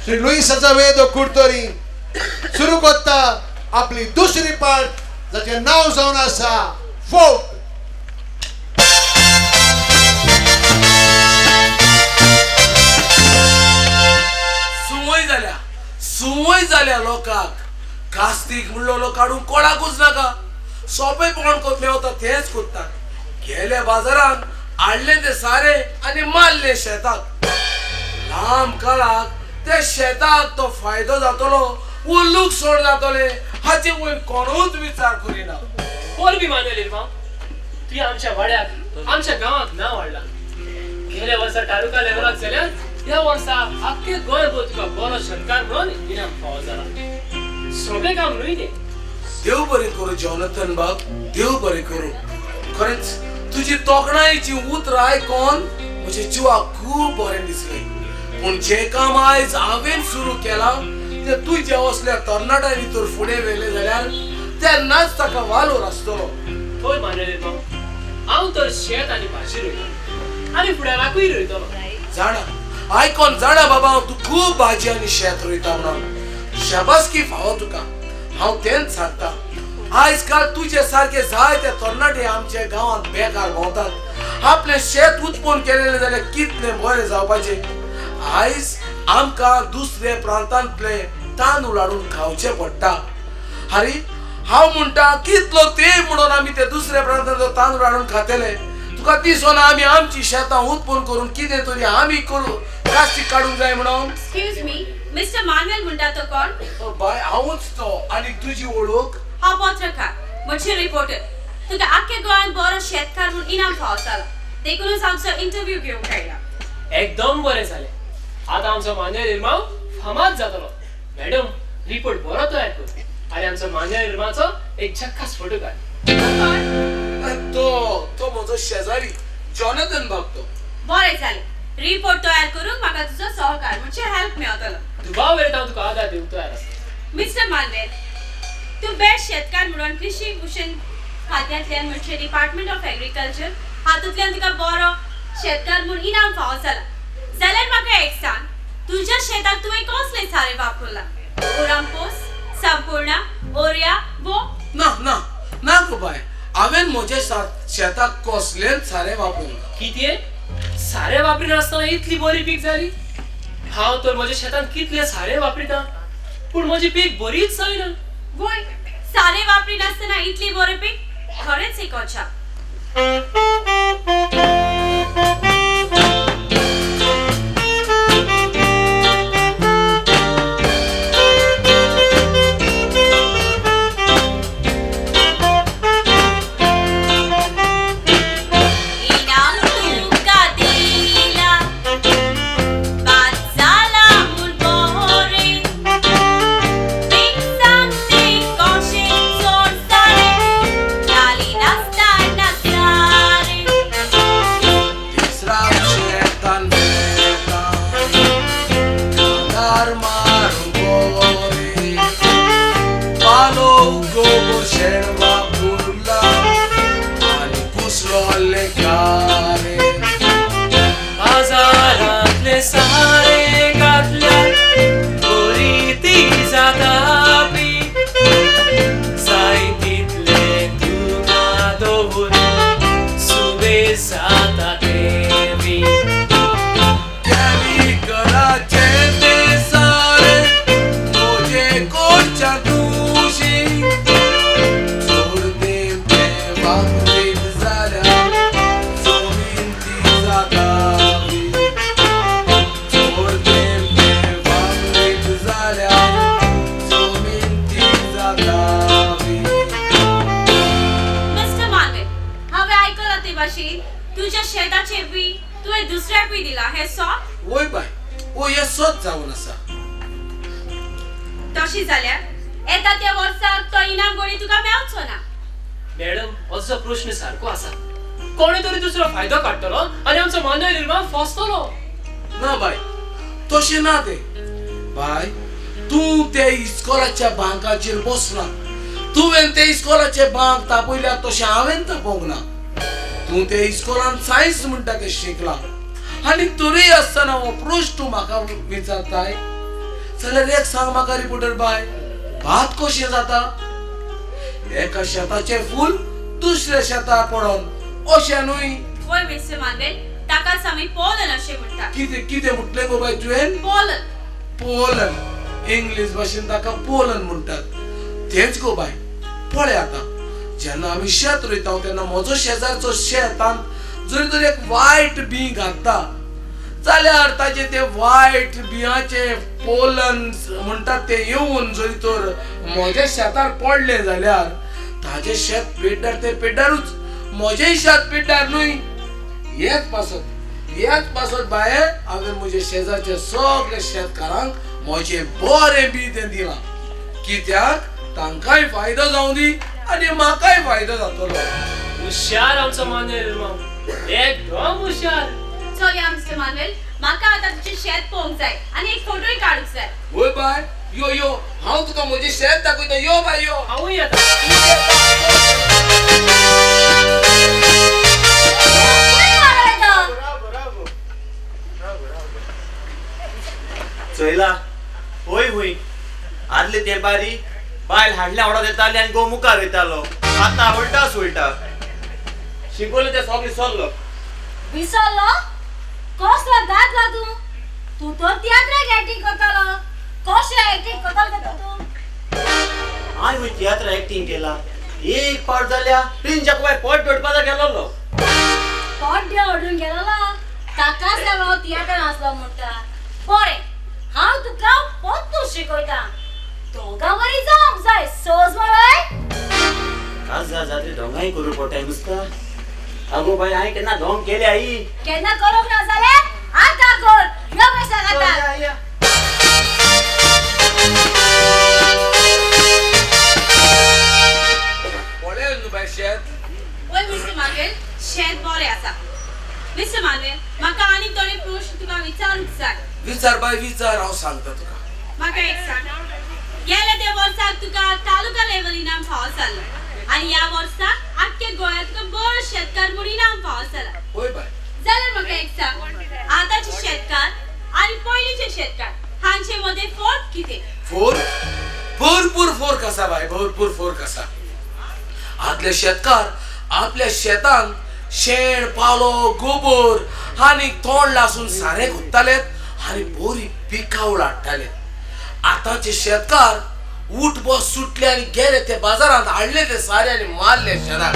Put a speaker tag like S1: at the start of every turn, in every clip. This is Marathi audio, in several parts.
S1: श्री लुईस अझवेदो कुर्तोरी सुरू करता आपली दुसरी पार्ट जाचे नाव जावन आसा फोक.
S2: सुवय जाल्या लोकांक कास्तीक म्हणलो काढून कोणाकूच नाका सोपेपण मेवता तेच कोत्ता. गेले बाजारात हाडले ते सारे आनी मारले शेताक. लांब काळाक ते शेताक तो फायदो जातलो वो लुकसाण जातले हाचे वयर कोणूच विचार करिना.
S3: बोल बी मानले मा ती आमच्या वाड्याक आमच्या गावात नाव वाढला. गेल्या वर्सा तालुका लेवलाक जाल्यार या वर्सा आख्खे गोंयभर तुका बरो शंकर म्हणून इनाम फावो जाला. सोबे काम न्हय ते.
S2: देव बरें करू जॉनथन बाब, देव बरें करू. खरेंच तुजी तोखणायेची उतर आयकोन म्हज्या जिवाक खूब बरें दिसलें. पूण जे काम आयज हांवें सुरू केलां ते तुज्या असल्या तरणाट्यांनी तर फुडें व्हेलें जाल्यार तेन्नाच ताका वालोर आसतलो.
S3: होय मानले मा हांव तर शेत आनी भाजी रोयता आनी फुडाराकूय रोयतलो.
S2: जाणा आयकोन जाणा बाबा तूं खूब भाजी आनी शेत रोयता म्हणून. शाबासकी फावो तुका. हांव तेंच सांगता आयज काल तुजे सारखे जायते तरणाटे आमच्या गांवांत बेकार भोंवतात. आपलें शेत उत्पन्न केलेलें जाल्यार कितलें बरें जावपाचें. आयज आमकां दुसरे प्रांतांतले तांदूळ हाडून खावचे पडटा. अरे हांव म्हणटा कितलो तेल म्हणून आमी ते दुसऱ्या प्रांतांतलो तांदूळ हाडून खातले. तुका दिसना आमी आमची शेतां उत्पन्न करून कितें तरी आमी करू कास्तीक काडूंक जाय म्हणून.
S4: एक्सक्यूज मी मिस्टर मानुएल म्हणटा तो कोण?
S2: बाय हांवूच तो. आनी तुजी वळख?
S4: हांव पत्रकार म्हणजे रिपोर्टर. तुका आख्खे गोंयांत बरो शेतकार म्हणून इनाम फावो जाला देखूनच आमचो इंटरव्यू घेवंक आयला.
S3: एकदम बरें जालें. आतां आमचो मान्य निर्माव फामाद जातलो. मॅडम रिपोर्ट बरो तयार कर आनी आमचो मान्य निर्माचो एक झक्कास फोटो काड.
S2: तो म्हजो शेजारी जॉनथन बाब तो.
S4: बरें जालें. रिपोर्ट तयार करूंक म्हाका तुजो सहकार म्हणजे हेल्प मेळटलो.
S3: दुबाव वेळेत हांव तुका आदार दिवंक तयार आसा.
S4: मिस्टर मानुएल तूं बेस्ट शेतकार म्हणून कृषी भूषण खात्यांतल्यान म्हणजे डिपार्टमेंट ऑफ एग्रीकल्चर हातूंतल्यान तुका बरो शेतकार म्हणून इनाम फावो जाला. जाल्यार म्हाका एक सांग तुज्या शेताक तुवें कसले सारे वापरला? ओरामपोस, संपूर्ण, ओरिया वो?
S2: ना ना ना गो बाय हांवें म्हज्या शेताक कसलेंच सारें वापरना.
S3: कितें सारे वापरिनासतना इतली बरी पीक जाली? हांव तर म्हज्या शेतान कितले सारे वापरिता पूण म्हजी पीक बरीच जायना.
S4: वय सारे वापरिनासतना इतली बरी पीक खरेंच एक अजाप. तुझ्या शेताचे बी तुवें दुसऱ्याक बी दिला हे सॉट?
S2: वय बाय ओ हे सॉट जावन आसा.
S4: तशी जाल्यार येता त्या वर्साक तो इनाम गोळी तुका मेळचो ना.
S3: मॅडम असो प्रश्न सारको आसा. कोणी तरी दुसरो फायदो काडटलो आनी आमचो मान्य निर्माण फसतलो.
S2: ना बाय तशें ना ते. बाय तूं ते इस्कोलाच्या बांकाचेर बसला. तुवें ते इस्कोलाचे बांक तापयल्यार तशें हांवें तापोवंक ना. तूं ते इस्कोलान सायन्स म्हणटा ते शिकला आनी तरी आसतना हो प्रश्न तूं म्हाका विचारताय. जाल्यार एक सांग म्हाका रिपोर्टर बाय, भात कशें जाता? एका शेताचे फूल दुसऱ्या शेतार पडोन अशें न्हय.
S4: होय मिस्टर मानवेल, ताकाच आमी पोलन अशें म्हणटात.
S2: कितें म्हटलें गो बाय तुवें?
S4: पोलन.
S2: पोलन. इंग्लिश भाशेन ताका पोलन म्हणटात. तेच गो बाय. पळय आतां, जेन्ना आमी शेत रोयता तेन्ना म्हजो शेजारचो शेतांत जरी तर एक वायट बी घालता जाल्यार ताचे ते वायट बियाचे पोलन म्हणटात ते येवन जरी तर म्हज्या शेतार पडले जाल्यार ताजे शेत पेड्डार ते पेड्डारूच, म्हजेय शेत पेड्डार न्हय. हेच पासत बाये हांवें म्हजे शेजारच्या सगळ्या शेतकारांक म्हजे बरें बी तें दिलां. कित्याक तांकांय फायदो जावं दी आनी म्हाकाय फायदो जातलो.
S3: हुशार आमचो मानेल माम, एकदम हुशार.
S4: चल या मिस्टर मानवेल, म्हाका आतां तुजें शेत पळोवंक जाय आनी एक फोटोय काडूंक जाय.
S2: ओय बाय, यो हांव तुका म्हजें शेत दाखयता. यो बाय यो.
S3: हांवूय येता.
S5: चोयला होय होय. आदले ते बारी बायल हाडल्या आवडत येताली आनी गो मुखार वयतालो. आतां उलटा शिकवले ते सगळे चल्लो.
S6: विसरलो? कसलो गातला तू? तू तर तियात्राक एक्टिंग करतालो. कशें एक्टिंग करतालो तू?
S5: हांव होय तियात्र एक्टिंग केला. एक पावट जाल्या प्रिन्सच्या कुबाय पोट पेटपाचा गेलोलो.
S6: पोट देवडून गेलोलो. ताकाच लागलो तियात्र नाचलो म्हणटा. बरें, हांव तुका पोत्तू शिकयता. दोगां बरी जावंक जाय. सोज मळय.
S5: काजा जात्री ढोंगाय करू पडटाय नुस्ता. आगो बाय, हांवें केन्ना ढोंग केले आई?
S6: केन्ना करूंक ना जाल्यार आतां कर. यो पैसा घाता.
S2: पळय न्हू बाय शेत.
S4: होय मिस्टर मानवेल, शेत बरें आसा. मिस्टर मानवेल, म्हाका आनी थोडे प्रश्न तुका विचारूंक जाय.
S2: विचार बाय विचार, हांव सांगता तुका.
S4: म्हाका एक सांग, गेल्या त्या वर्साक तुका तालुका लेवल इनाम फावो जाल्लो आनी ह्या वर्साक आख्ख्या गोंयांत तुका बरो शेतकार म्हूण इनाम फावो जाला.
S2: ओय बाय.
S4: जाल्यार म्हाका एक सांग, आतांचे शेतकार आनी पयलींचे शेतकार हांचे मदें फरक कितें?
S2: भरपूर फरक आसा बाय, भरपूर फरक आसा. आदले शेतकार आपल्या शेतांत शेण, पालो, गोबर आनी तोंड लासून सारें घुत्तालेत आनी बरी पिकावळ हाडटाले. आतांचे शेतकार उठ बस सुटले आनी गेले ते बाजारांत, हाडले ते सारे आनी मारले शेताक.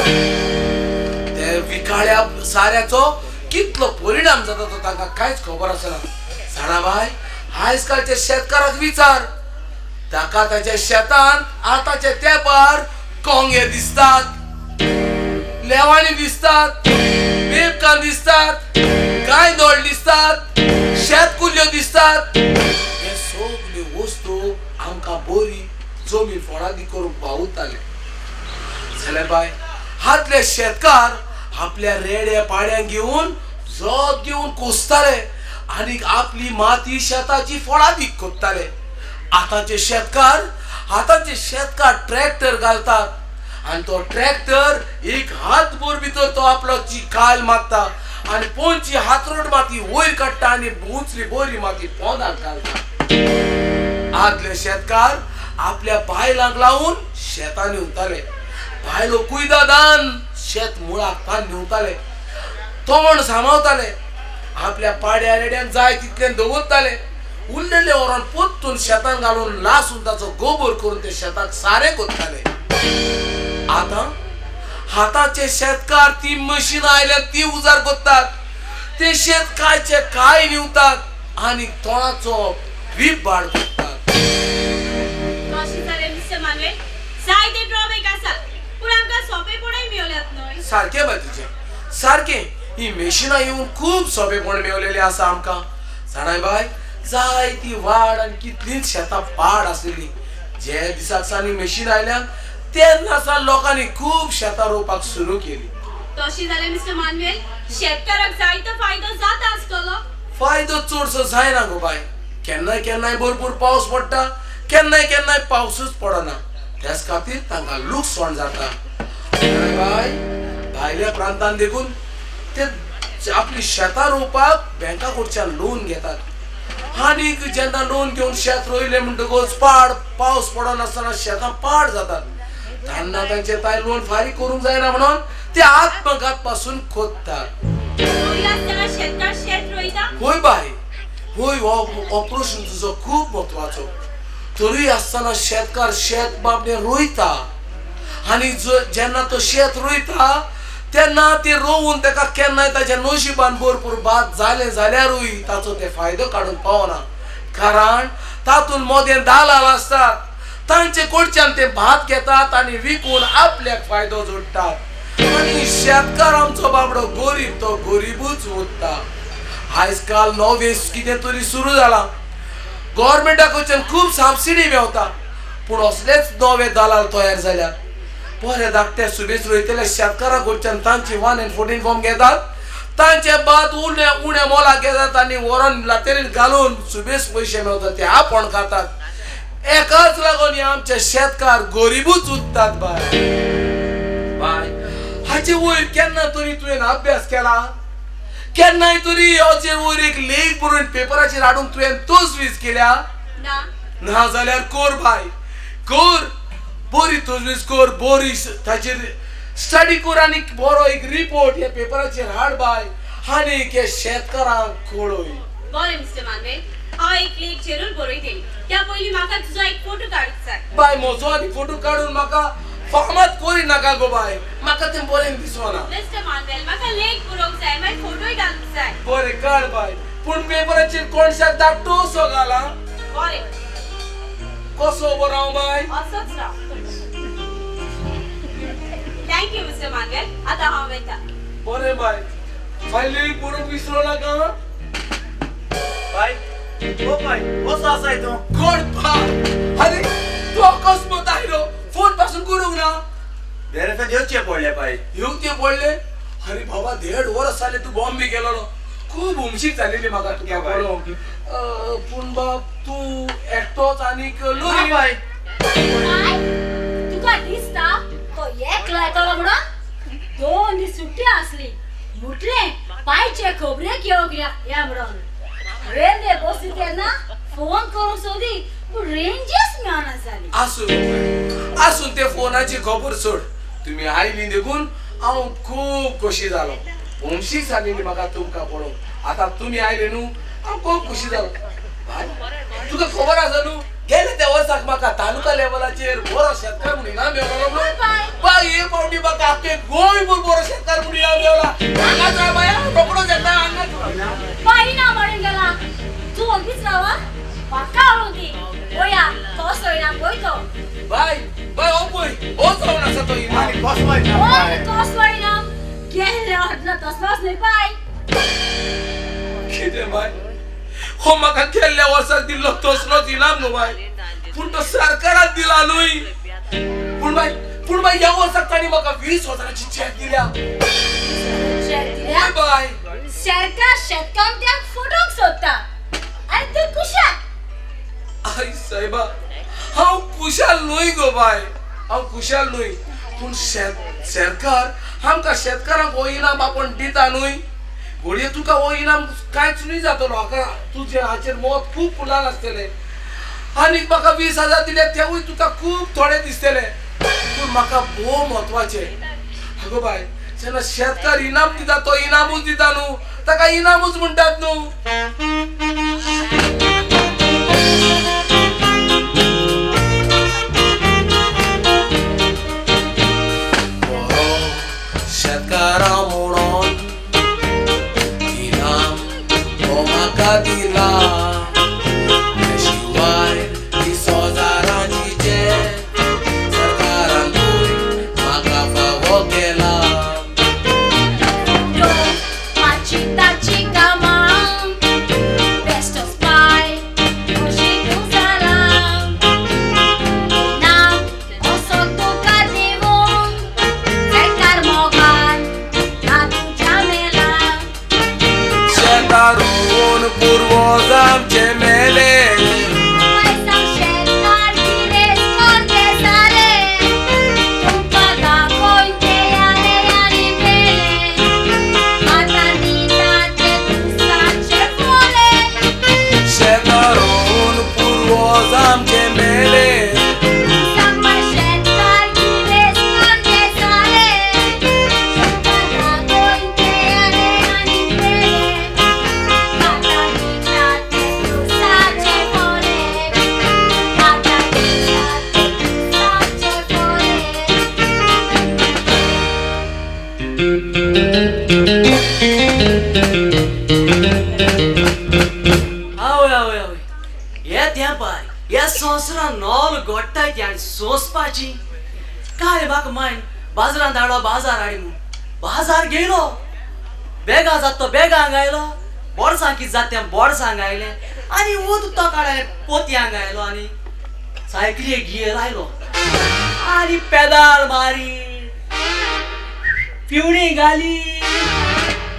S2: ते विकाळ्या साऱ्याचो कितलो परिणाम जाता तो तांकां कांयच खबर आसना. जाणा बाय, आयज कालच्या शेतकाराक विचार, ताका ताच्या शेतांत आतांच्या तेंपार कोंगे दिसतात, लेवाणी दिसतात, बेबकां दिसतात, गाय दोळ दिसतात, शेतकुल्यो दिसतात. हे सगळे वस्तू आमकां बरी जमीन फोडादी करूंक पावताले. जाल्यार बाय, हातले शेतकार आपल्या रेड्या पाड्यांक घेवन जोत घेवन कोसताले आनी आपली माती शेताची फळादी कोत्ताले. आतांचे शेतकार ट्रॅक्टर घालतात आनी तो ट्रॅक्टर एक हातभर भितर तो आपलो चिकाल मारता आनी पोंची हातरोड माती वयर काडटा आनी उंचली बरी माती पोंदाक घालता. आदले शेतकार आपल्या बायलांक लावून शेतां निवताले. बायलो कुयदादान शेत मुळाक तान निवताले, तोंड सांबाळताले, आपल्या पाड्या रेड्यांक जाय तितले दवरताले. उरलेले वरान पोत्तून शेतान घालून लासून ताचो गोबर करून ते शेताक सारें करताले. आतां हाताचे शेतकार ती मशीन आयल्यात ती उजार करतात. ते शेत कायचे काय निवतात आनी तोंडाचो विबाड करतात.
S4: कशें जालें मिस्टर मानवेल? जायते ड्रॉबॅक आसात, पूण आमकां सोंपेपणूय मेळल्यात न्हय.
S2: सारकें बाय तुजें, सारकें. ही मशिनां येवन खूब सोंपेपण मेळलेलें आसा आमकां. जाणाय बाय, जायती वाड आनी कितलींच शेतां पाड आसलेलीं. जे दिसाक सावन मशीन आयल्या तेन्ना सावन लोकांनी खूब शेतां रोवपाक सुरू केली.
S4: तशें जाल्यार मिस्टर मानवेल, शेतकाराक जायतो फायदो जाता आसतलो.
S2: फायदो चडसो जायना गो बाय. केन्नाय भरपूर पावस पडटा, केन्नाय पावसूच पडना. त्याच खातीर तांकां लुकसाण जाता. बाय, भायल्या प्रांतांत देखून ते आपली शेतां रोवपाक बँका कडच्यान लोन घेतात आणि जेन्ना लोन घेऊन शेत रोयले म्हणटकच पाऊस पडनासतना शेतां पाड जातात तेन्ना तांचे ताय लोन फारीक करूंक जायना म्हणून ते आत्मघात पासून खोदतात होय बाय होय ऑपरेशन तुझं खूप महत्वाचं तरी असताना शेतकार शेत बाबने रोयता आणि जेन्ना तो शेत रोयता तेन्ना ते रोवून तेका केन्नाय ताच्या नशिबान भरपूर बाद जाले जाल्यारूय ताचो ते फायदो काडून पावना कारण तातून मोदें दालाल असतात तांचे कडच्यान ते भात घेतात आणि विकून आपल्याक फायदो जोडटात आणि शेतकार आमचो बाबडो गरीब तो गरीबूच उरता आजकाल नवेस कितें तरी सुरू जाला गव्हर्नमेंटा कडच्यान खूब सबसिडी मेवता पूण असलेच नवे दालाल तयार जाल्यात बरे धाकटे सुबेज रोयतले शेतकारा कडच्यान तांची 1 and 14 फॉर्म घेतात तांचे बाद उण्या मोलाक घेतात आणि वरण लातेरीन घालून सुबेज पैसे मेवतात ते आपण खातात एकाच लागून आमचे शेतकार गरीबूच उरतात बाय हाचे वयर केन्ना तरी तुवें अभ्यास केला केन्नाय तरी हाचे वयर एक लेख बरोवन पेपराचेर हाडून तुवें तजवीज केल्या ना जाल्यार कोर बाय कोर बरी तजवीज कोर बरी ताचेर स्टडी कर आनी बरो एक रिपोर्ट हे पेपराचेर हाड बाय आनी के शेतकारांक कळय
S4: बरें मिस्टर मानवे हांव एक लेख जरूर बरयतली त्या पयलीं म्हाका तुजो एक फोटो काडूंक जाय
S2: बाय म्हजो आनी फोटो काडून म्हाका फामाद करी नाका गो बाय म्हाका तें बरें दिसना
S4: मिस्टर मानवेल म्हाका लेख बरोवंक जाय मागीर फोटोय घालूंक जाय
S2: बरें काड बाय पूण पेपराचेर कोणशाक धाकटो असो घाला
S4: बरें
S2: कसो बराव बाय
S4: असोच राव थँक्यू मिस्टर मानवेल आतां हांव वयता
S2: बरें बाय फायलीक बरोवंक विसरो नाका
S5: बाय ओ बाय कसो आसाय तूं
S2: कोण बाय अरे तू अकस्मात आयलो फोन पासून करूंक ना
S5: बेरेफे देवचे पडले बाय
S2: येवचे पडले अरे बाबा 1.5 वर्स जाले तू बॉम्बे गेलो खूब उमशीक जालेली म्हाका तुका पळोवंक पूण बाब तू एकटोच आनीक लोरी
S5: बाय
S6: तुका दिसता तो एकला येतलो म्हणून 2 दीस सुट्टी असली म्हटले पायचे खबरे घेवंक या म्हणून रेल्वे बसी तेन्ना फोन करूंक सोदी पूण रेंजच मेळना जाली
S2: आसून ते फोनाची खबर सोड तुम्ही आयली देखून हांव खूब खोशी जालो उमशीक जालेली म्हाका तुमकां पळोवंक आतां तुमी आयले न्हू हांव खूब खोशी जालो तुका खबर आसा न्हू गेले त्या वर्साक म्हाका तालुका लेवलाचेर बरो शेतकार म्हणून इनाम मेळ्ळो बाय हे फावटी म्हाका आख्खे गोंयभर बरो शेतकार म्हणून इनाम मेळ्ळा हांगाच राव बाय रोकडो येता हांगाच
S6: बाई ना म्हणून गेला तू अगदीच रावा म्हाका हाडून दी पळया कसो इनाम पळय तो
S2: बाय बाय ओ पळय हो जावन आसा तो इनाम
S5: कसलो
S6: कसलो इनाम गेल्ले हटला तसलोच न्हय बाय
S2: कितें बाय हो म्हाका गेल्ल्या वर्साक दिल्लो तसलोच इनाम न्हू बाय पूण तो सरकारान दिला न्हय पूण बाय ह्या वर्साक ताणी म्हाका 20,000ची चॅक दिल्या बाय
S6: सरकार शेतकामत्यांक फुटूंक सोदता आनी तूं कुशाल
S2: आई सायबा हांव कुशाल न्हय गो बाय हांव कुशाल न्हय पूण सरकार आमकां शेतकारांक हो इनाम आपण दिता न्हय घडये तुका हो इनाम कांयच न्हय जातलो हाका तुजे हाचेर मत खूब फुलान आसतलें आनी म्हाका 20,000 दिले तेवूय तुका खूब थोडे दिसतले पूण म्हाका भोव म्हत्वाचें गो बाय जेन्ना शेतकार इनाम दिता तो इनामूच दिता न्हू ताका इनामूच म्हणटात न्हू शेतकारा म्हणून इनाम हो म्हाका दिला शिवाय 20,000ची चॅक सरकारान म्हाका फावो केला
S6: माची ताची कामां
S7: तेंपार ह्या संवसारान नॉल घोडटाय आनी सोंसपाची काय म्हाका मायन बाजारांत धाडलो बाजार हाडी म्हूण बाजार गेलो बेगा जात तो बेगा हांगायलो बोडसां कितें जाता तें बोडसां हांगायलें आनी उद तो काडलें पोती हांगायलो आनी सायकलीक गियर आयलो आनी पेदाल मारी पिवणी घाली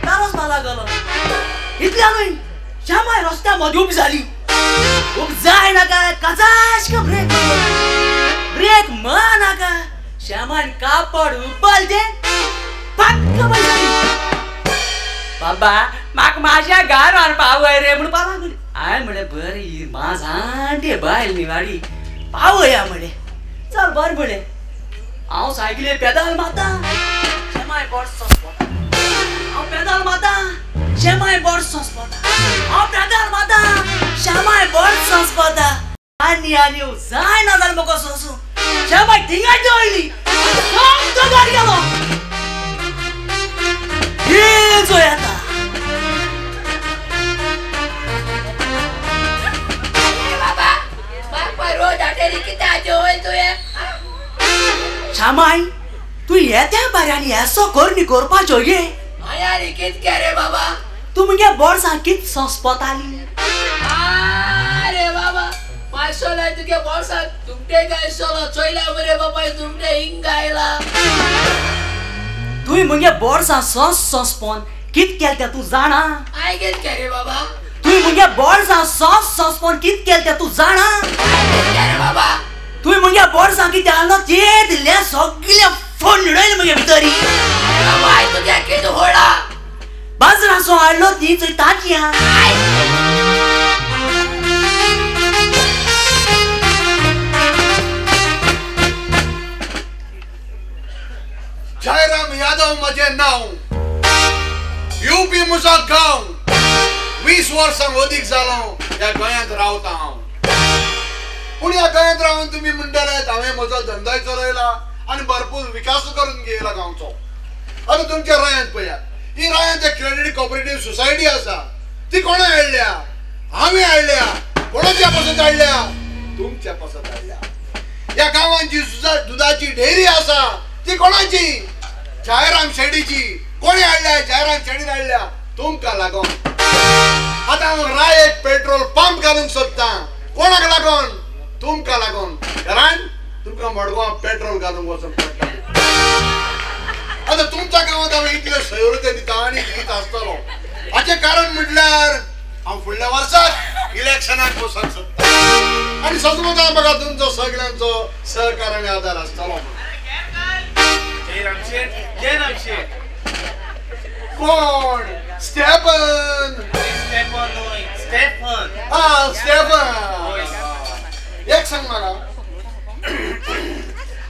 S7: तारोस मला लागलो इतल्या न्हय श्यामाय रस्त्या मदीं उबी जाली उब जाय नाका काजाश का ब्रेक मा नाका श्यामान कापड उबल दे पक्क बसली बाबा म्हाका म्हाज्या घरान पावय रे म्हूण पावला गेली हांवें म्हळें बरी माझांटे बायल न्ही गाडी पावया म्हळें चल बरें म्हळें हांव सायकलीर पेदाल मारता श्यामाय बोट सोंसता हांव पेदाल मारता श्यामाय बोट सोंसता हांव पेदाल मारता श्यामाय बोट सोंसता आनी आनी जाय ना जाल्यार म्हाका सोंसू श्यामाय थिंगाय देंवयली तो गाडी गेलो हे जो येता श्यामाय तू येत्या बऱ्यानी हेसो करनी करपाचो गे
S2: आयारी कित करे बाबा
S7: तू मुगे बोडसां कित सोंसपताली
S2: अरे बाबा मायसोला तुगे बोडसा तुमटे काय सोलो चोयला मरे बाबा तुमटे हिंगायला
S7: तुई मुगे बोडसां सोंसपोन कित केलते तू जाणा
S2: आय कित करे बाबा
S7: तुई मुगे बोडसां सोंसपोन कित केलते तू जाणा
S2: करे बाबा
S7: तुई मुगे बोडसां कित हाडलो ते दिले सगळे फोडले मुगे भितरी
S2: बाबा आय तुगे कित होळा
S7: बाजाराचो हाडलो ती चोय ताटया
S1: जयराम यादव म्हजें नांव यूपी म्हजो गांव 20 वर्सां अदीक जालो ह्या गोंयांत रावता हांव पूण ह्या गोंयांत रावन तुमी म्हणटलेत हांवें म्हजो धंदोय चलयला आनी भरपूर विकास करून घेयला गांवचो आतां तुमच्या रायांत पळयात ही रायांत एक क्रेडीट कोऑपरेटीव सोसायटी आसा ती कोणा हाडल्या हांवें हाडल्या कोणाच्या पासत हाडल्या तुमच्या पासत हाडल्या ह्या गांवांत जी दुधाची डेअरी आसा ती कोणाची जयराम शेडीची कोणी हाडल्या जयराम शेडीन हाडल्या तुमकां लागून आतां हांव रायेक पेट्रोल पंप घालूंक सोदतां कोणाक लागून तुमकां लागून कारण तुमकां मडगांव पेट्रोल घालूंक वचूंक पडटा आतां तुमच्या गांवांत हांव इतल्यो सवलती दिता आनी दीत आसतलो हाचें कारण म्हटल्यार हांव फुडल्या वर्साक इलेक्शनाक वचूंक सोदतां आनी सजमता म्हाका तुमचो सगळ्यांचो सहकार आनी आदार आसतलो
S5: जयराम शेठ
S1: कोण स्टेफन हा स्टेफन एक सांग म्हाका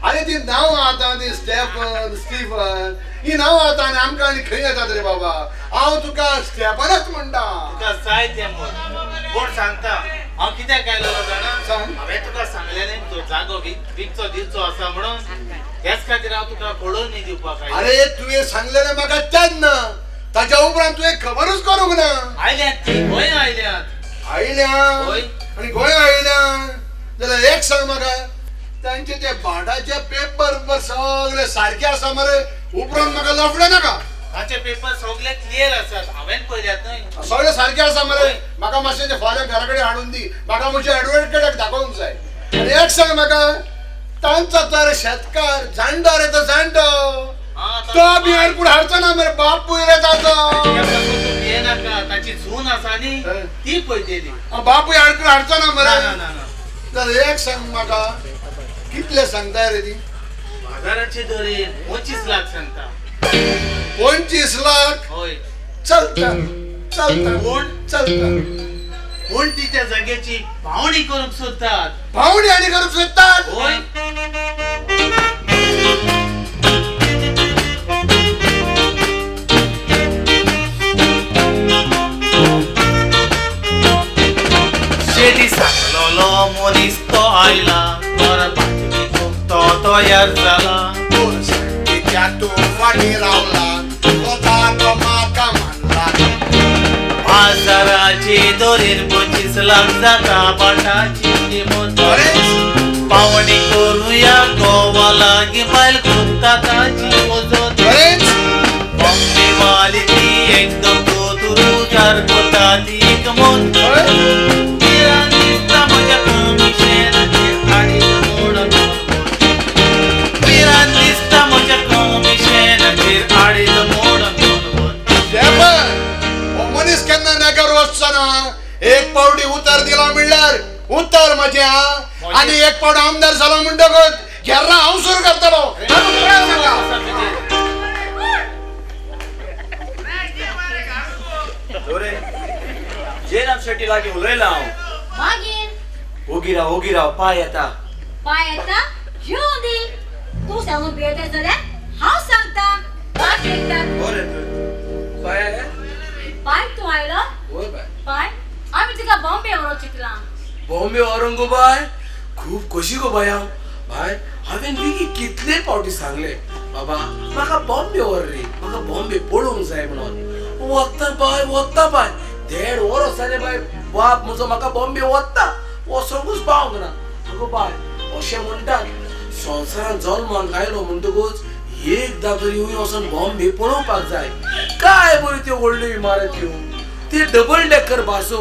S1: आनी ती नांव आतां ती स्टीफन ही नांव आतां आनी आमकां आनी खंय येतात रे बाबा हांव तुका स्टेफनच म्हणटा
S5: तुका जाय तें म्हण कोण सांगता हांव कित्याक आयलो जाणा
S1: सांग
S5: हांवें तुका सांगलेलें तो जागो विकचो दिवचो आसा म्हणून त्याच खातीर हांव तुका पळोवन न्ही दिवपाक आयलो
S1: अरे तुवें सांगलेलें म्हाका तेन्ना ताच्या उपरांत तुवें खबरूच करूंक ना
S5: आयल्यात ती गोंय आयल्यात
S1: आयल्या आनी गोंय आयल्या जाल्यार एक सांग म्हाका तांचे ते भाटाचे पेपर सगळे सारखे आसा मरे उपरांत म्हाका लफडे नाका
S5: ताचे पेपर सगळे क्लियर आसात हांवें पळयल्यात न्हय
S1: सगळे सारखे आसा मरे म्हाका मातशें ते फाल्यां घरा कडेन हाडून दी म्हाका म्हज्या एडवोकेटाक दाखोवंक जाय आनी एक सांग म्हाका तांचो तर शेतकार जाणटो रे तो जाणटो तो बिहार पूण हाडचो ना मरे बापूय रे ताचो
S5: नाका ताची जून आसा न्ही ती पळयलेली
S1: बापूय हाडचो ना मरे
S5: ना
S1: जाल्यार एक सांग म्हाका कितले सांगताय रे ती
S5: बाजाराचे दरेन 25 लाख सांगता
S1: 25 लाख
S5: होय
S1: चलता चलता
S5: कोण
S1: चलता
S5: कोण ती त्या जागेची पावणी करूंक सोदतात
S1: पावणी आनी करूंक सोदतात
S5: होय शेती सांगलोलो मनीस तो आयला बरो बातमी तो तयार जाला
S1: तिच्या तूं वाडी रावला तो म्हाका म्हणला
S5: आजाराची दोरीर पंचवीस लाख जाता पाटाची किंमत पावणी करूया गोवा लागी बायल कुत्ताची वजन बॉम्बे वाली ती एकदम गोतुरू चार कोता ती एक मन दिसता माझ्या कमिशनाचेर आडीच मोड विरान दिसता माझ्या कमिशनाचेर आडीच मोड
S1: मनीस केन्ना नगर वचना एक पावटी उतर दिला म्हणल्यार उतर माझ्या आणि एक पावट आमदार झालो म्हणटकच घेरा हांव सुरू करतलो
S5: जेनाम शेट्टी लागी उलयला हांव
S6: मागीर
S5: ओगिराव पाय येता
S6: येऊन दी तू सांगून बेटे जाल्यार हांव सांगता बाट एकतात पाय तू आयलो पाय आम्ही तुका बॉम्बे व्हरो चितला
S2: बॉम्बे व्हरोन गो बाय खूप खोशी गो बाय बाय हांवें विकी कितले पावटी सांगले बाबा म्हाका बॉम्बे व्हर रे म्हाका बॉम्बे पळोवंक जाय म्हणून वत्ता बाय देड वर जाले बाय बाप म्हजो म्हाका बॉम्बे वत्ता वचोंकूच पावंक ना आगो बाय अशें म्हणटात संवसारान जल्माक आयलो म्हणटकूच एकदा तरी हुंय वचोन बॉम्बे पळोवपाक जाय काय बऱ्यो त्यो व्हडल्यो इमारती ते डबल डेकर बासो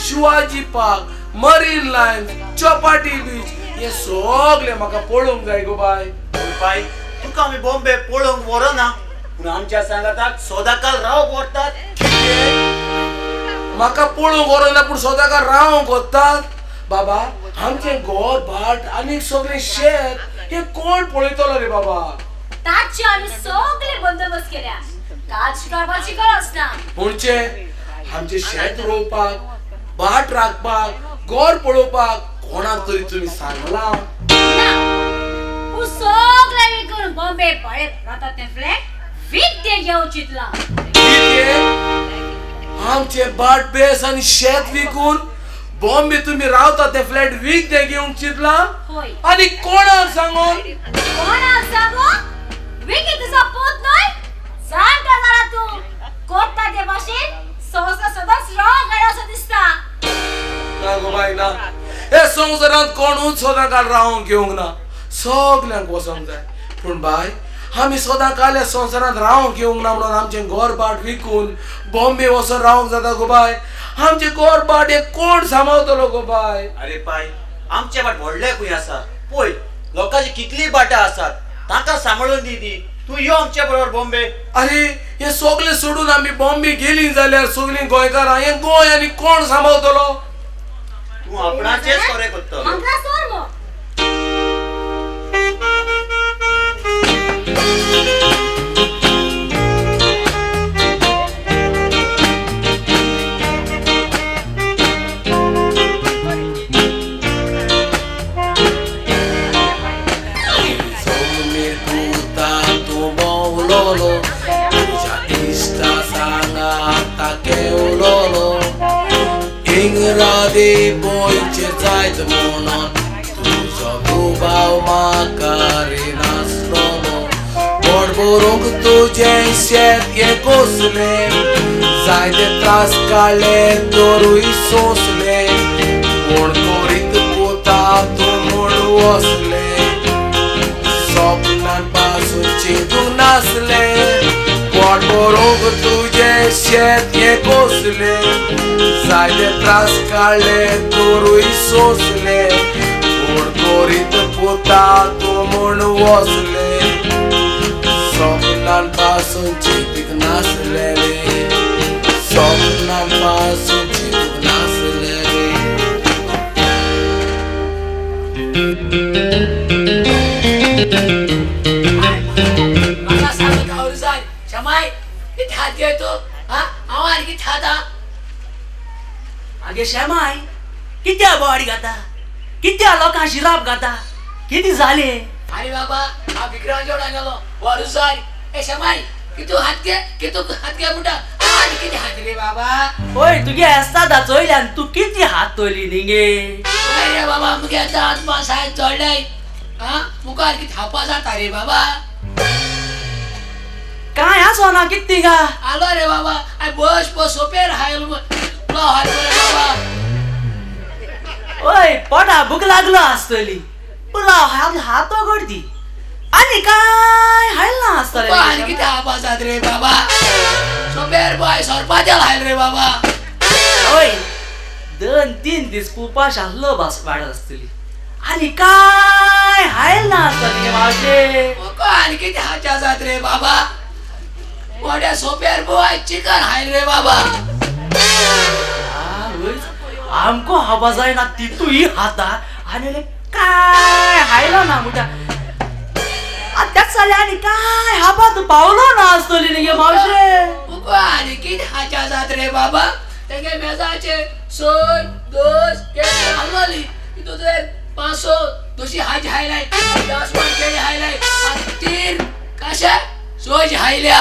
S2: Shivaji Park Marine Lines Chowpatty beach हे सगळे म्हाका पळोवंक जाय गो बाय
S5: पाय तुका आमी बॉम्बे पळोवंक व्हरना पूण आमच्या सांगाताक सदाकाल रावप व्हरतात
S2: म्हाका पळोवंक व्हरना पूण सदाकाल रावंक व्हरतात बाबा आमचे घर भाट आनी सगळे शेत हे कोण पळयतलो रे बाबा
S6: ताची आम्ही सगळे बंदोबस्त केल्या काळजी करपाची गरज ना
S2: पुणचे आमचे शेत रोवपाक भाट राखपाक घर पळोवपाक कोणाक तरी तुम्ही सांगला
S6: तू सगळे विकून बॉम्बे भाडे राहतात ते फ्लॅट विकते घेऊ चितला
S2: आमचे भाट बेस आणि शेत विकून बॉम्बे तुम्ही रावता ते फ्लॅट विकते घेऊन चितला आणि कोणाक सांगून
S6: विकी तुझा पोत नाही सांगता जरा तू कोत्ता ते भाषेत सहसा सदाच राव गडासं दिसता
S2: ना गो बाई ना हे संवसारांत कोणूच सदांकाळ रावंक घेवंक ना सगल्यांक वचोंक जाय पूण बाय आमी सदांकाळ ह्या संवसारांत रावंक घेवंक ना म्हणून आमचें घर बाट विकून बॉम्बे वचोन रावंक जाता गो बाय आमचे घर बाट हे कोण सांबाळतलो गो बाय
S5: अरे पाय आमचे बाट व्हडले खूंय आसा पळय लोकांची कितली बाटा आसात ताका सांबाळून दी तू यो आमच्या बरोबर बॉम्बे
S2: अरे हे सगळे सोडून आम्ही बॉम्बे गेली जाल्यार सगळी गोंयकारां हे गोंय आनी कोण सांबाळतलो
S5: तू आपणाचेच खरें करतलो
S6: आमका सोर मो
S2: Ingradi boicie zajt monon Tuzo dubał makary na strono Borborog tudzień świat je kosle Zajde traskale doru i sosle Borkorit puta tu modu osle Sopnan pasuci tu nasle Borborog tudzień świat je kosle Zajde traskale doru i sosle Borkorit puta tu modu osle Sopnan pasuci tu nasle Sopnan pasuci tu nasle
S7: Maka sabi ka urusan, Shamay, itahad kayo ito, ha? Awan, itahada. Age Shamay, किती बॉडी घाता किती लोकांशी राब घाता किती झाले अरे बाबा हा विक्रांत जोडा गेलो वरुसाय ए शमाई किती हात के मुठा आणि किती हात रे बाबा ओय तुगे असता दा चोयल्यान तू किती हात तोली निगे अरे बाबा मुगे दात पासाय चोडलाय हा मुकार किती थापा जाता रे बाबा काय असो ना किती का आलो रे बाबा आय बस सोपेर हायल
S2: पुलाव हाल बरे बाबा
S7: ओय पोटा भूक लागलो आसतली पुलाव आपले हात करती आणि काय हायल ना आसतले
S2: आणि किती आवाजात रे बाबा सोबेर बाय सरपात्याल हायल रे बाबा
S7: ओय 2-3 दिस उपास आसलो बस वाडत आसतली आणि काय हायल ना आसतली मावशे
S2: आणि किती हाच्या जात रे बाबा मोठ्या सोबेर बाय चिकन हायल रे बाबा
S7: आमको हवा जाय ना तितू ही हाता आणि काय हायला ना मोठ्या त्याच साले आणि काय हवा तू पावलो ना आसतली गे मावशे
S2: आणि किती हाच्या जात रे बाबा तेगे मेजाचे सोय दोस केळी हलवली तुझे 500 दोशी हाज हायलाय 10 वन केळी हायलाय 3 कशा सोय हायल्या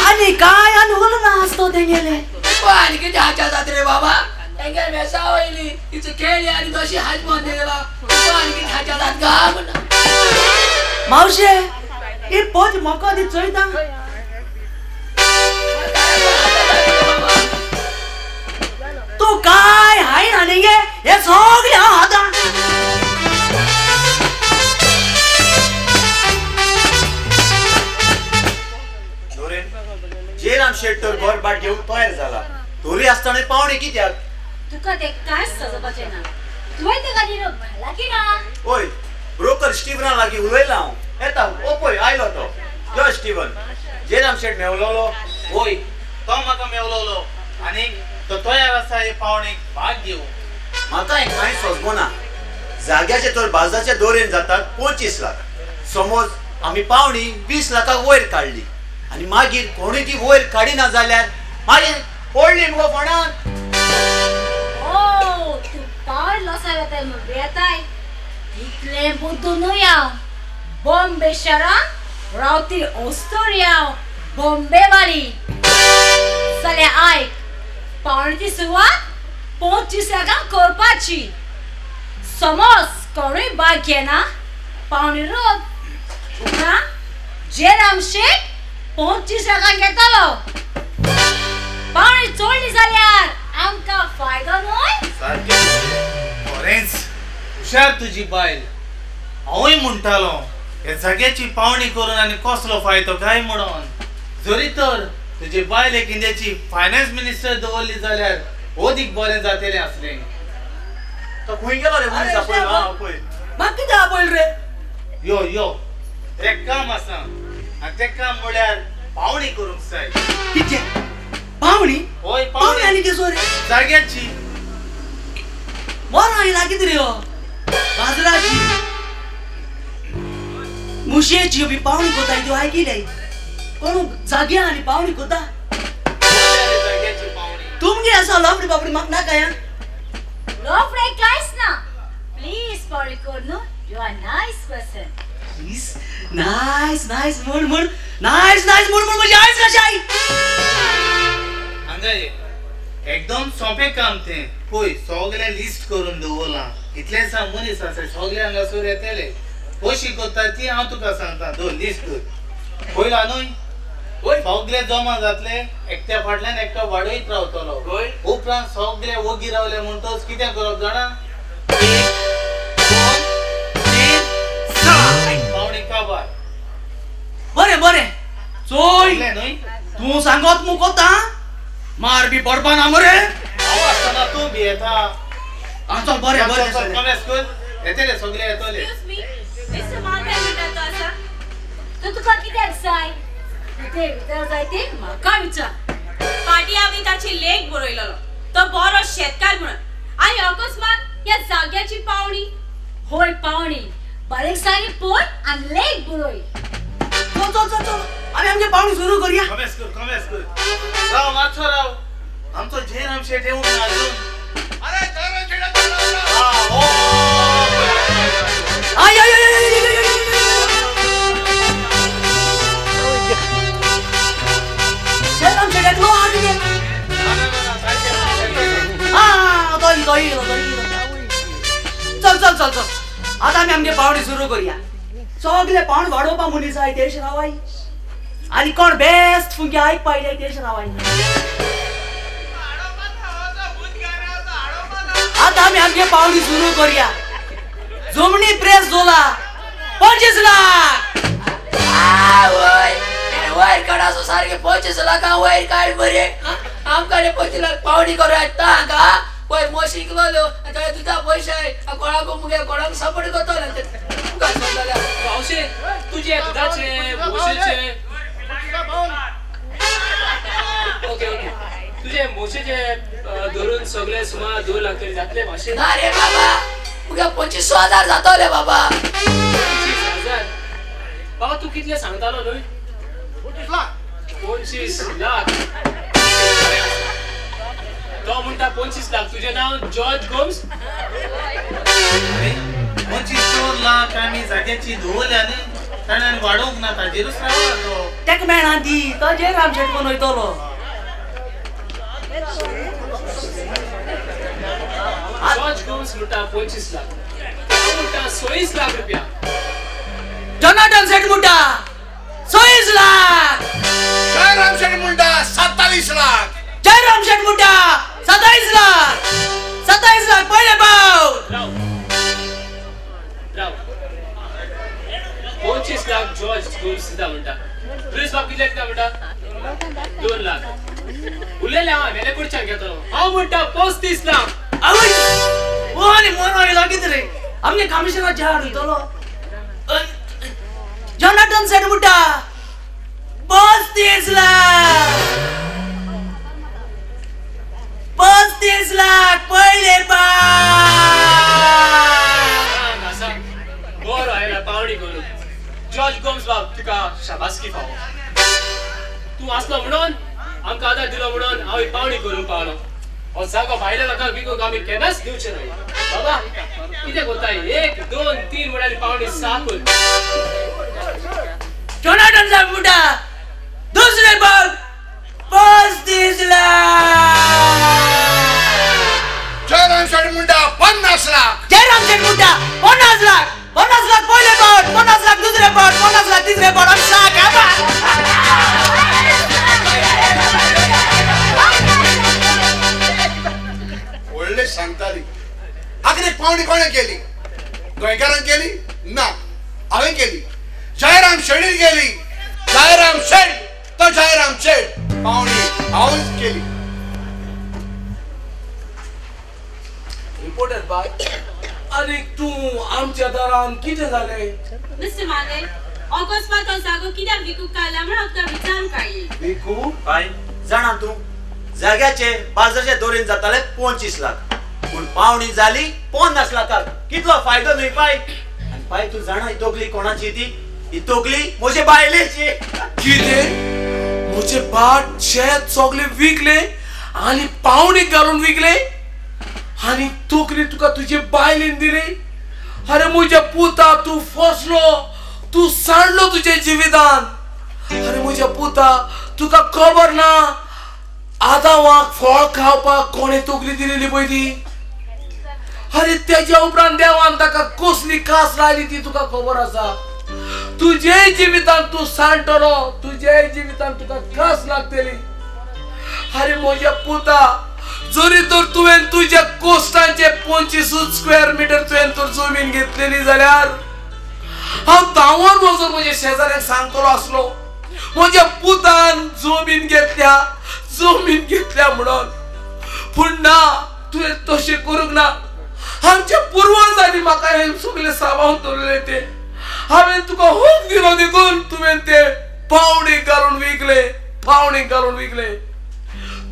S7: आणि काय अनुभव ना असतो ते गेले
S2: आणि किती हाच्या जात रे बाबा तेगे मेसा होईली तिचं केळी आणि दोशी हाज मध्ये गेला आणि किती हाच्या जात गा म्हणा
S7: मावशे हे पोच मका दी चोयता तू काय हाय ना नाही हे सगळे हाता
S8: जयराम शेट तर घर बाट घेऊन तयार झाला थोडी असताना पाहुणे कित्याक
S6: तुका ते काय सजपाचे ना तुय ते गाडी भला की ना
S8: ओय ब्रोकर स्टीवना लागी उलयला हांव येता ओपय आयलो तो यो स्टीवन जयराम शेट मेवलोलो
S5: होय तो म्हाका मेवलोलो आनी तो तयार आसा हे पावणेक भाग घेऊ
S8: म्हाका एक कांय सोजमोना जाग्याचे तर बाजाच्या दोरेन जातात 25 लाख समज आमी पावणी 20 लाखाक वयर काडली आणि मागीर कोणी ती वयर काडिना जाल्यार मागीर पडली मुगो फोंडान
S6: ओ तू पावर लसायला ते बेताय इतले बुद्धू नुया बॉम्बे शहरात रावती ऑस्ट्रेलिया बॉम्बे वाली चले ऐक पावणीची सुरुवात 25 लाखांक करपाची समज कोणी भाग घेना पावणी रोज उपरांत जयराम शेठ 25 लाखांक घेतलो पावणी चोडली जाल्यार आमका फायदा न्हय
S5: सारकें खरेंच हुशार तुजी बायल हांवूय म्हणटालो हे जाग्याची पावणी करून आनी कसलो फायदो काय म्हणून जरी तर तुजे बायल एक इंडियाची फायनान्स मिनिस्टर दवरली जाल्यार अदीक बरें जातलें आसलें
S8: तो खंय गेलो रे मनीस आपय हा पय
S7: मग किती आपल रे
S5: यो यो एक काम आसा आनी तें काम म्हळ्यार पावणी करूंक जाय
S7: किती पावणी
S5: होय
S7: पावणी
S5: पावणी
S7: आणि किसो रे
S5: जाग्याची
S7: मोर आई लागी रे हो बाजराची मुशेची बी पावणी कोताय तू ऐकी नाही कोण जाग्या आणि पावणी कोता
S5: जाग्याची पावणी
S7: तुमगे असा लफडी बापडी मग ना काय
S6: लफडे कायच ना प्लीज पावणी कर न्हू you are nice person
S7: nice mood nice mood म्हणजे आईच कशी आई
S5: हांगा ये एकदम सोंपें काम तें पळय सगळें लिस्ट करून दवरलां इतलेंच मनीस आसा सगळे हांगासर येतले कशी करता ती हांव तुका सांगता दो लिस्ट कर पयला न्हय सगळे जमा जातले एकट्या फाटल्यान एकटो वाडयत रावतलो उपरांत सगळे वगी रावले म्हणटच कितें करप जाणा 1 2 3 पावणी काबार
S7: बरे चोय
S5: न्हय
S7: तू सांगत मु कोता मार बी पडपा ना मरे
S5: हांव आसतना तूं बी येता
S7: चल बरे
S5: कमेस कर येतले सगळे येतले
S4: एक्सक्यूज मी मिस्टर माल काय म्हणतात तो असा
S6: तू तुका कित्याक जाय ते भितर जाय ते म्हाका विचार
S4: पाटी आमी ताची लेख बरयलेलो तो बरो शेतकार म्हणून आणि अकस्मात या जाग्याची पावणी
S6: होय पावणी बारीक सारी पोट आणि लेग बुरोय
S7: चल अरे आमचे पावणी सुरू करूया
S5: कमेस कर राव माछो राव आमचो जयराम शेठ येऊन अजून
S1: अरे जयराम शेठ
S5: हा हो
S7: आय जयराम शेठ लो आगे दे चल आता आम्ही आमगे पावणी सुरू करूया सगळे पावण वाडोवपा मनीस आय तेश रावाई आणि कोण बेस्ट फुंगे आयक पाहिले तेच रावायचे आता आम्ही आमची पावणी सुरू करूया जमनी प्रेस जोला 25 लाख
S9: वायर काढासो सारखे 25 लाखां वायर काढ बरे आमकाडे 25 लाख पावणी करूया तांका पय मोशी शिकलो काय तुझा पैसा आहे कोणाको मुगे कोणाक सपोर्ट करतो ना तुका समजला
S3: पावशे तुझे दुधाचे मोशेचे ओके तुझे मोशेचे धरून सगळे सुमार 2 लाख तरी जातले माशे
S9: अरे बाबा मुगे 25,000 जातले बाबा
S3: 25,000 बाबा तू कितले सांगतालो न्हय 25 लाख तो म्हणता 25 लाख तुझे नाव जॉर्ज गोम्स
S5: 25 लाख आम्ही जाग्याची धोवल्याने ताणें वाडोवंक ना ताजेरूच रावला तो
S7: तेका मेळना ती तो जे रामशेट कोण वयतलो
S3: जॉर्ज गोम्स म्हणता 25 लाख तो म्हणता 26 लाख रुपया
S7: जोनाथन सेठ मुंडा 26 लाख
S1: जयराम शेठ मुंडा 27 लाख
S7: जयराम शेठ मुंडा 27 लाख 27 लाख पहिले पाव
S3: राव 25 लाख जॉर्ज गोम्स दिता म्हणता प्लीज बाप कितले दिता म्हणता 2 लाख उरलेले हांव मेले कडच्यान घेतलो हांव म्हणटा 35 लाख
S7: आवय ओनी मोनो लागीत रे आमने कमिशनर झाड दितलो जोनाथन सेठ मुंडा 35 लाख 35 लाख पहिले पाव
S3: बरो आयला पावणी करून जॉर्ज गोम्स बाब तुका शाबासकी फावो तू आसलो म्हणून आमकां आदार दिलो म्हणून हांव ही पावणी करून पावलो हो जागो भायल्या लोकांक विकूंक आमी केन्नाच दिवचे न्हय बाबा कितें कोताय 1 2 3 वडाली पावणी साकून
S7: जोनाथन साहेब मुंडा दुसरे पाव 35 लाख
S1: जयराम शेठ मुंडा 50 लाख
S7: जयराम शेठ मुंडा 50 लाख 50 लाख पहिले पाव 50 लाख दुसरे पाव 50 लाख तिसरे पाव आम्ही
S1: व्हडले सांगताली आखरी पावणी कोणे केली गोंयकारान केली ना हांवें केली जयराम शेठीन केली जयराम शेठ तो जयराम शेठ पावणी हांवेंच केली
S2: रिपोर्टर बाय अरे तू आमच्या दारान किती झाले
S4: मिस्टर माने अकस्मात जागो कित्याक विकूंक काडला म्हण हांव तुका विचारून काडली
S2: विकू
S8: बाय जाणा तू जाग्याचे बाजाराचे दोरेन जाताले 25 लाख पूण पावणी झाली 50 लाखाक कितलो फायदो न्हय पाय आणि पाय तू जाणा ही तोगली कोणाची ती ही तोगली म्हजे बायलेची
S2: किती मुझे बाट शेत सगळे विकले आणि पावणी घालून विकले आणि तोकरी तुका तुझे बायलेन दिले अरे मुझे पुता तू फसलो तू सांडलो तुझे जीवितान अरे मुझे पुता तुका खबर ना आधा वाक फळ खावपाक कोणे तोकरी दिलेली पळय ती अरे त्याच्या उपरांत देवान ताका कसली कास लायली ती तुका खबर आसा तुझे जीवितान तू सांडटलो तुझे जीवितान तुका कास लागतली अरे म्हज्या पुता जरी तर तुवें तुझ्या कोस्टांचे 25 स्क्वेअर मीटर तुवें तर जमीन घेतलेली जाल्यार हांव धांवून वचून म्हज्या शेजाऱ्याक सांगतलो आसलो म्हज्या पुतान जमीन घेतल्या म्हणून पूण ना तुवें तशें करूंक ना आमच्या पूर्वजांनी म्हाका हे सगळे सांबाळून दवरले ते हांवें तुका हूक दिलो देखून तुवें ते पावणी घालून विकले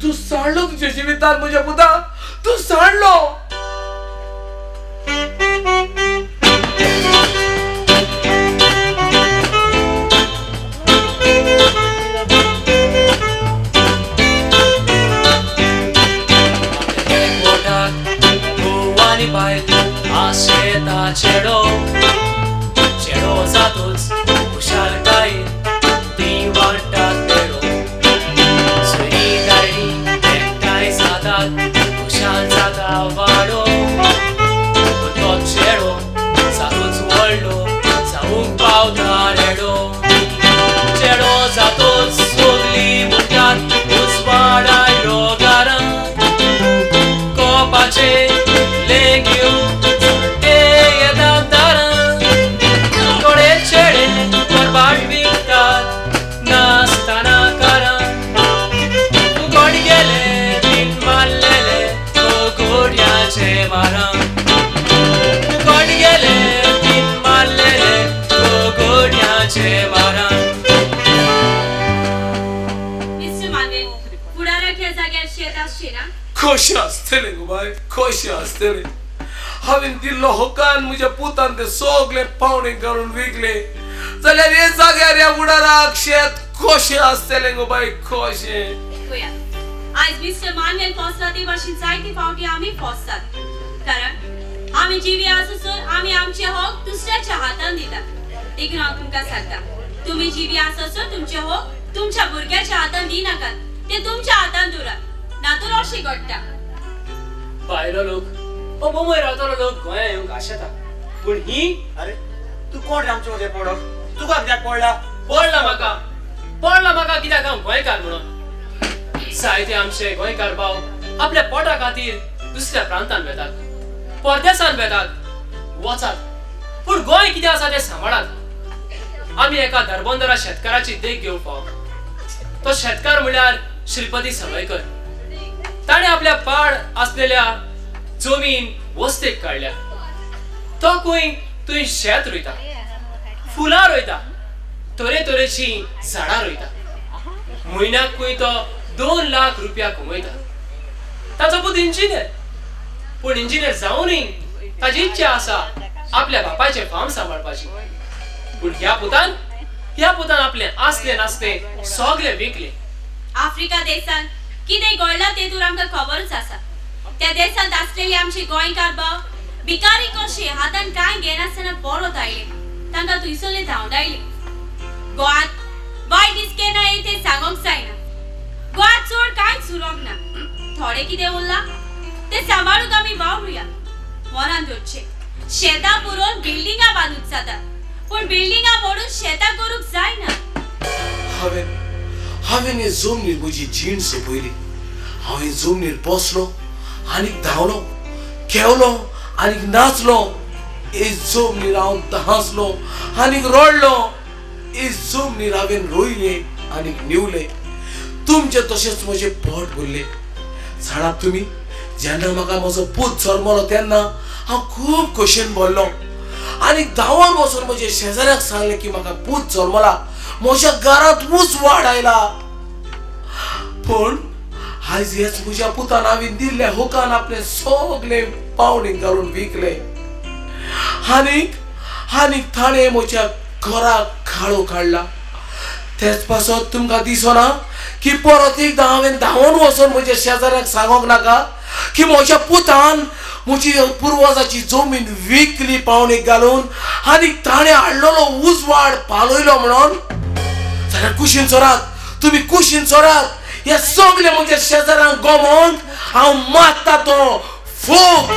S2: तू सांडलो तुझ्या जिवितान म्हज्या पुता तू सांडलो
S3: चेडो जातोच हुशारकायेन ती वाडटात पेडो सरी दायरी एकठांय जातात खुशाल जाता वाडो तो चेडो जातोच व्हडलो जावूंक पावता रेडो चेडो जातो गोड्याचे लेग्यो ते येतात दारां थोडे चेडे बरबाट विकतात नासतना कारां गोड गेले बीन मारलेले तो गोड्याचे मारां गोड गेले बीन मारलेले तो गोड्याचे मारां
S2: खोशी असतले गो बाय खोशी असतले हांवें दिल्लो होकान म्हज्या पुतान ते सगळे पावणे घालून विकले जाल्यार हे जाग्यार ह्या उडाराक शेत खोशी असतले गो बाय खोशी
S4: आज मिस्टर मानवेल पोसला ते भाशेन जायते फावटी आमी पोसतात कारण आमी जिवी आसून आमी आमचे हक दुसऱ्याच्या हातान दितात देखून हांव तुमकां सांगता तुम्ही जिवी आसून तुमचे हक तुमच्या भुरग्याच्या हातान दिनाकात ते तुमच्या हातान दवरात नातून अशी घडटा
S3: भायलो लोक मुंबय रावतलो लोक गोंया येवंक आशेता पूण ही
S8: अरे तू कोण आमचे मध्ये पडो तुका कित्याक पडला
S3: पडला म्हाका कित्याक हांव गोंयकार म्हणून जायते आमचे गोंयकार भाव आपल्या पोटा खातीर दुसऱ्या प्रांतान वेतात परदेसान वेतात वचात पूण गोंय कितें आसा तें सांबाळात आमी एका दरबंदरा शेतकाराची देख घेवंक पाव तो शेतकार म्हळ्यार श्रीपती सवयकर ताणे आपल्या पाड असलेल्या जमीन वस्तेक काढल्या तो थंय शेत रोयता फुलां रोयता तरेतरेची झाडां रोयता म्हयन्याक तो 2 लाख रुपया कमयता ताचो पूत इंजिनियर पूण इंजिनियर जावनय ताची इच्छा आसा आपल्या बापायचे फार्म सांबाळपाची पूण ह्या पुतान आपले आसले नासले सगळे विकले
S4: आफ्रिका देशान कितें घडला तेतून आमकां खबरच आसा त्या देशांत आसलेले आमचे गोंयकार भाव भिकारी कशे हातान कांय घेनासतना परत आयले तांकां थंयसरले धांवडायले गोंयांत वायट दिसके ना ते सांगोंक जायना गोंयांत चड कांयच सुरोंक ना थोडे कितें उरला ते सांबाळूंक आमी वावरुया मनान दवरचें शेतां पुरोवन बिल्डिंगां बांदूंक जाता पूण बिल्डिंगां मोडून शेतां करूंक जायना
S2: हांवें हे जमनीर म्हजी जीण सोंपयली हांवें जमनीर बसलो आनीक धांवलो खेळलो आनीक नाचलो हे जमनीर हांव हांसलो आनीक रडलो हे जमनीर हांवें रोयले आनीक निवले तुमचे तशेंच म्हजें पोट भरलें जाणात तुमी जेन्ना म्हाका म्हजो पूत जल्मलो तेन्ना हांव खूब खोशेन भरलो आनीक धांवून वचून म्हज्या शेजाऱ्याक सांगलें की म्हाका पूत जल्मला म्हज्या घरांत ऊस वाड आयला पण आज हेच म्हज्या पुतान हांवें दिल्ल्या होकान आपले सगळे पावणे घालून विकले आनीक ताणें म्हज्या घराक खाळो काडला तेच पासत तुमकां दिसना की परत एकदां हांवें धांवून वचून म्हज्या शेजाऱ्याक सांगोंक नाका की म्हज्या पुतान म्हजी पुर्वजाची जमीन विकली पावणे घालून आनीक ताणें हाडलेलो उजवाड पालयलो म्हणून जाल्यार कुशीन चोरात तुमी कुशीन चोरात हे सगळे म्हज्या शेजाऱ्यांक गमोवंक हांव मारता तो फोग